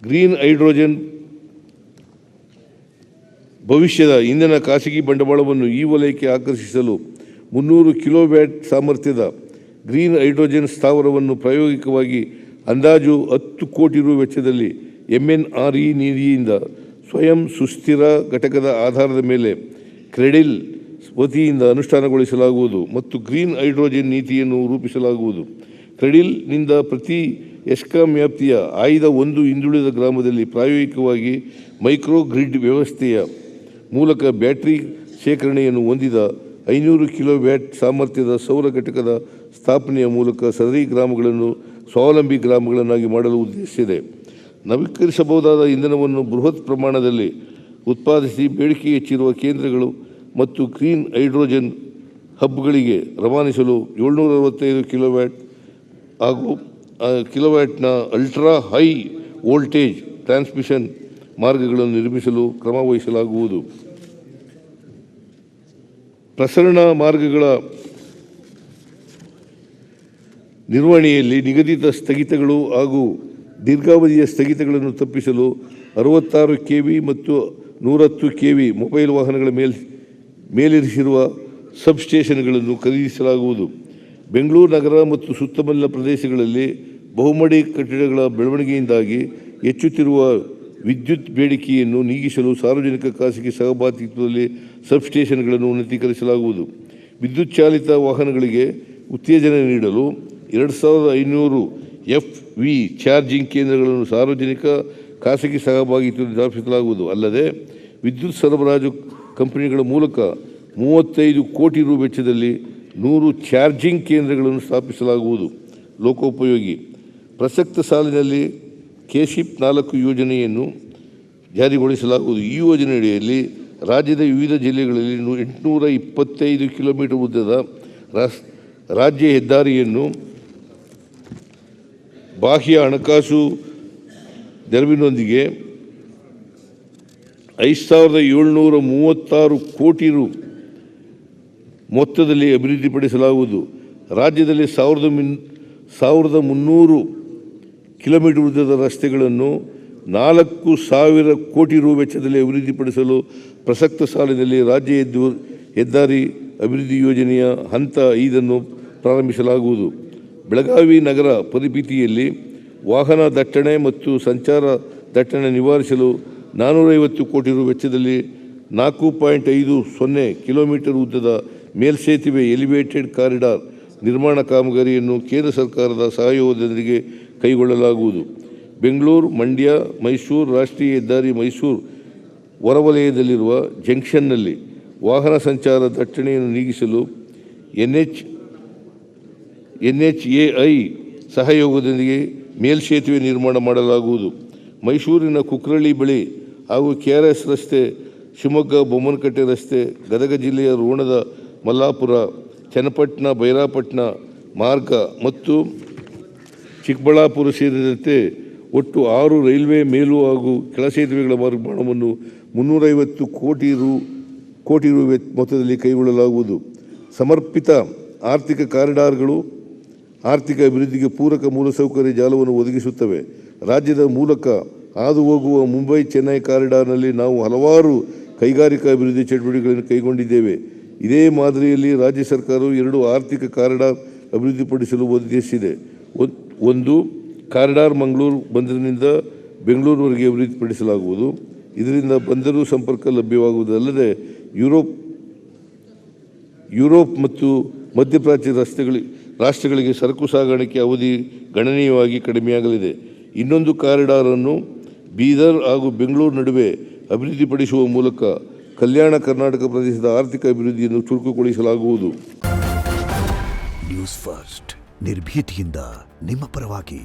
Green hydrogen ಭವಿಷ್ಯದ ಇಂಧನ ಖಾಸಗಿ ಬಂಡವಾಳವನ್ನು ಈ ವಲಯಕ್ಕೆ ಆಕರ್ಷಿಸಲು 300 ಕಿಲೋವ್ಯಾಟ್ ಸಾಮರ್ಥ್ಯದ ಗ್ರೀನ್ ಹೈಡ್ರೋಜನ್ ಸ್ಥಾವರವನ್ನು ಪ್ರಾಯೋಗಿಕವಾಗಿ ಅಂದಾಜು 10 ಕೋಟಿ ರು ವೆಚ್ಚದಲ್ಲಿ MNRE ನಿಧಿಯಿಂದ ಸ್ವಯಂ ಸುಸ್ಥಿರ ಘಟಕದ ಆಧಾರದ ಮೇಲೆ ಕ್ರೆಡಿಲ್ ವತಿಯಿಂದ ಅನುಷ್ಠಾನಗೊಳಿಸಲಾಗುವುದು ಮತ್ತು ಗ್ರೀನ್ ಹೈಡ್ರೋಜನ್ ನೀತಿಯನ್ನು ರೂಪಿಸಲಾಗುವುದು. ಕ್ರೆಡಿಲ್ನಿಂದ ಪ್ರತಿ ಎಸ್ಕಾಂ ವ್ಯಾಪ್ತಿಯ ಆಯ್ದ ಒಂದು ಹಿಂದುಳಿದ ಗ್ರಾಮದಲ್ಲಿ ಪ್ರಾಯೋಗಿಕವಾಗಿ ಮೈಕ್ರೋ ಗ್ರಿಡ್ ವ್ಯವಸ್ಥೆಯ ಮೂಲಕ ಬ್ಯಾಟರಿ ಶೇಖರಣೆಯನ್ನು ಹೊಂದಿದ 500 ಕಿಲೋವ್ಯಾಟ್ ಸಾಮರ್ಥ್ಯದ ಸೌರ ಘಟಕದ ಸ್ಥಾಪನೆಯ ಮೂಲಕ ಸದರಿ ಗ್ರಾಮಗಳನ್ನು ಸ್ವಾವಲಂಬಿ ಗ್ರಾಮಗಳನ್ನಾಗಿ ಮಾಡಲು ಉದ್ದೇಶಿಸಿದೆ. ನವೀಕರಿಸಬಹುದಾದ ಇಂಧನವನ್ನು ಬೃಹತ್ ಪ್ರಮಾಣದಲ್ಲಿ ಉತ್ಪಾದಿಸಿ ಬೇಡಿಕೆ ಹೆಚ್ಚಿರುವ ಕೇಂದ್ರಗಳು ಮತ್ತು ಗ್ರೀನ್ ಹೈಡ್ರೋಜನ್ ಹಬ್ಗಳಿಗೆ ರವಾನಿಸಲು 765 ಕಿಲೋವ್ಯಾಟ್ ಹಾಗೂ ಕಿಲೋವ್ಯಾಟ್ನ ಅಲ್ಟ್ರಾ ಹೈ ವೋಲ್ಟೇಜ್ ಟ್ರಾನ್ಸ್ಮಿಷನ್ ಮಾರ್ಗಗಳನ್ನು ನಿರ್ಮಿಸಲು ಕ್ರಮ ವಹಿಸಲಾಗುವುದು. ಪ್ರಸರಣ ಮಾರ್ಗಗಳ ನಿರ್ವಹಣೆಯಲ್ಲಿ ನಿಗದಿತ ಸ್ಥಗಿತಗಳು ಹಾಗೂ ದೀರ್ಘಾವಧಿಯ ಸ್ಥಗಿತಗಳನ್ನು ತಪ್ಪಿಸಲು 66 kV ಮತ್ತು 110 kV ಮೊಬೈಲ್ ವಾಹನಗಳ ಮೇಲಿರಿಸಿರುವ ಸಬ್ಸ್ಟೇಷನ್ಗಳನ್ನು ಖರೀದಿಸಲಾಗುವುದು. ಬೆಂಗಳೂರು ನಗರ ಮತ್ತು ಸುತ್ತಮುತ್ತಲಿನ ಪ್ರದೇಶಗಳಲ್ಲಿ ಬಹುಮಹಡಿ ಕಟ್ಟಡಗಳ ಬೆಳವಣಿಗೆಯಿಂದಾಗಿ ಹೆಚ್ಚುತ್ತಿರುವ ವಿದ್ಯುತ್ ಬೇಡಿಕೆಯನ್ನು ನೀಗಿಸಲು ಸಾರ್ವಜನಿಕ ಖಾಸಗಿ ಸಹಭಾಗಿತ್ವದಲ್ಲಿ ಸಬ್ಸ್ಟೇಷನ್ಗಳನ್ನು ಉನ್ನತೀಕರಿಸಲಾಗುವುದು. ವಿದ್ಯುತ್ ಚಾಲಿತ ವಾಹನಗಳಿಗೆ ಉತ್ತೇಜನ ನೀಡಲು 2500 FV ಚಾರ್ಜಿಂಗ್ ಕೇಂದ್ರಗಳನ್ನು ಸಾರ್ವಜನಿಕ ಖಾಸಗಿ ಸಹಭಾಗಿತ್ವದಲ್ಲಿ ಸ್ಥಾಪಿಸಲಾಗುವುದು. ಅಲ್ಲದೆ ವಿದ್ಯುತ್ ಸರಬರಾಜು ಕಂಪನಿಗಳ ಮೂಲಕ 35 ಕೋಟಿ ರು ವೆಚ್ಚದಲ್ಲಿ 100 ಚಾರ್ಜಿಂಗ್ ಕೇಂದ್ರಗಳನ್ನು ಸ್ಥಾಪಿಸಲಾಗುವುದು. ಲೋಕೋಪಯೋಗಿ ಪ್ರಸಕ್ತ ಸಾಲಿನಲ್ಲಿ ಕೆಶಿಪ್ 4 ಯೋಜನೆಯನ್ನು ಜಾರಿಗೊಳಿಸಲಾಗುವುದು. ಈ ಯೋಜನೆಯಡಿಯಲ್ಲಿ ರಾಜ್ಯದ ವಿವಿಧ ಜಿಲ್ಲೆಗಳಲ್ಲಿ 825 ಕಿಲೋಮೀಟರ್ ಉದ್ದದ ರಾಜ್ಯ ಹೆದ್ದಾರಿಯನ್ನು ಬಾಹ್ಯ ಹಣಕಾಸು ನೆರವಿನೊಂದಿಗೆ 5736 ಕೋಟಿ ರು ಮೊತ್ತದಲ್ಲಿ ಅಭಿವೃದ್ಧಿಪಡಿಸಲಾಗುವುದು. ರಾಜ್ಯದಲ್ಲಿ 1300 ಕಿಲೋಮೀಟರ್ ಉದ್ದದ ರಸ್ತೆಗಳನ್ನು 4000 ಕೋಟಿ ರು ವೆಚ್ಚದಲ್ಲಿ ಅಭಿವೃದ್ಧಿಪಡಿಸಲು ಪ್ರಸಕ್ತ ಸಾಲಿನಲ್ಲಿ ರಾಜ್ಯ ಹೆದ್ದಾರಿ ಅಭಿವೃದ್ಧಿ ಯೋಜನೆಯ ಹಂತ 5 ಪ್ರಾರಂಭಿಸಲಾಗುವುದು. ಬೆಳಗಾವಿ ನಗರ ಪರಿಮಿತಿಯಲ್ಲಿ ವಾಹನ ದಟ್ಟಣೆ ಮತ್ತು ಸಂಚಾರ ದಟ್ಟಣೆ ನಿವಾರಿಸಲು 450 ಕೋಟಿ ರು ವೆಚ್ಚದಲ್ಲಿ 4.50 ಕಿಲೋಮೀಟರ್ ಉದ್ದದ ಮೇಲ್ಸೇತುವೆ ಎಲಿವೇಟೆಡ್ ಕಾರಿಡಾರ್ ನಿರ್ಮಾಣ ಕಾಮಗಾರಿಯನ್ನು ಕೇಂದ್ರ ಸರ್ಕಾರದ ಸಹಯೋಗದೊಂದಿಗೆ ಕೈಗೊಳ್ಳಲಾಗುವುದು. ಬೆಂಗಳೂರು, ಮಂಡ್ಯ, ಮೈಸೂರು ರಾಷ್ಟ್ರೀಯ ಹೆದ್ದಾರಿ ಮೈಸೂರು ಹೊರವಲಯದಲ್ಲಿರುವ ಜಂಕ್ಷನ್ನಲ್ಲಿ ವಾಹನ ಸಂಚಾರ ದಟ್ಟಣೆಯನ್ನು ನೀಗಿಸಲು NHAI ಸಹಯೋಗದೊಂದಿಗೆ ಮೇಲ್ಸೇತುವೆ ನಿರ್ಮಾಣ ಮಾಡಲಾಗುವುದು. ಮೈಸೂರಿನ ಕುಕ್ರಳ್ಳಿ ಬಳಿ ಹಾಗೂ KRS ರಸ್ತೆ, ಶಿವಮೊಗ್ಗ ಬೊಮ್ಮನಕಟ್ಟೆ ರಸ್ತೆ, ಗದಗ ಜಿಲ್ಲೆಯ ರೋಣದ ಮಲ್ಲಾಪುರ, ಚನ್ನಪಟ್ಟಣ ಬೈರಾಪಟ್ಟಣ ಮಾರ್ಗ ಮತ್ತು ಚಿಕ್ಕಬಳ್ಳಾಪುರ ಸೇರಿದಂತೆ ಒಟ್ಟು 6 ರೈಲ್ವೆ ಮೇಲು ಹಾಗೂ ಕೆಳ ಸೇತುವೆಗಳ ನಿರ್ಮಾಣವನ್ನು 350 ಕೋಟಿ ರು ಮೊತ್ತದಲ್ಲಿ ಕೈಗೊಳ್ಳಲಾಗುವುದು. ಸಮರ್ಪಿತ ಆರ್ಥಿಕ ಕಾರಿಡಾರ್ಗಳು ಆರ್ಥಿಕ ಅಭಿವೃದ್ಧಿಗೆ ಪೂರಕ ಮೂಲಸೌಕರ್ಯ ಜಾಲವನ್ನು ಒದಗಿಸುತ್ತವೆ. ರಾಜ್ಯದ ಮೂಲಕ ಹಾದು ಹೋಗುವ ಮುಂಬೈ ಚೆನ್ನೈ ಕಾರಿಡಾರ್ನಲ್ಲಿ ನಾವು ಹಲವಾರು ಕೈಗಾರಿಕಾ ಅಭಿವೃದ್ಧಿ ಚಟುವಟಿಕೆಗಳನ್ನು ಕೈಗೊಂಡಿದ್ದೇವೆ. ಇದೇ ಮಾದರಿಯಲ್ಲಿ ರಾಜ್ಯ ಸರ್ಕಾರವು 2 ಆರ್ಥಿಕ ಕಾರಿಡಾರ್ ಅಭಿವೃದ್ಧಿಪಡಿಸಲು ಉದ್ದೇಶಿಸಿದೆ. ಒಂದು ಕಾರಿಡಾರ್ ಮಂಗಳೂರು ಬಂದರಿನಿಂದ ಬೆಂಗಳೂರುವರೆಗೆ ಅಭಿವೃದ್ಧಿಪಡಿಸಲಾಗುವುದು. ಇದರಿಂದ ಬಂದರು ಸಂಪರ್ಕ ಲಭ್ಯವಾಗುವುದಲ್ಲದೆ ಯುರೋಪ್ ಮತ್ತು ಮಧ್ಯಪ್ರಾಚ್ಯ ರಾಷ್ಟ್ರಗಳಿಗೆ ಸರಕು ಸಾಗಾಣಿಕೆ ಅವಧಿ ಗಣನೀಯವಾಗಿ ಕಡಿಮೆಯಾಗಲಿದೆ. ಇನ್ನೊಂದು ಕಾರಿಡಾರನ್ನು ಬೀದರ್ ಹಾಗೂ ಬೆಂಗಳೂರು ನಡುವೆ ಅಭಿವೃದ್ಧಿಪಡಿಸುವ ಮೂಲಕ ಕಲ್ಯಾಣ ಕರ್ನಾಟಕ ಪ್ರದೇಶದ ಆರ್ಥಿಕ ಅಭಿವೃದ್ಧಿಯನ್ನು ಚುರುಕುಗೊಳಿಸಲಾಗುವುದು. ನ್ಯೂಸ್ ಫಸ್ಟ್, ನಿರ್ಭೀತಿಯಿಂದ ನಿಮ್ಮ ಪರವಾಗಿ.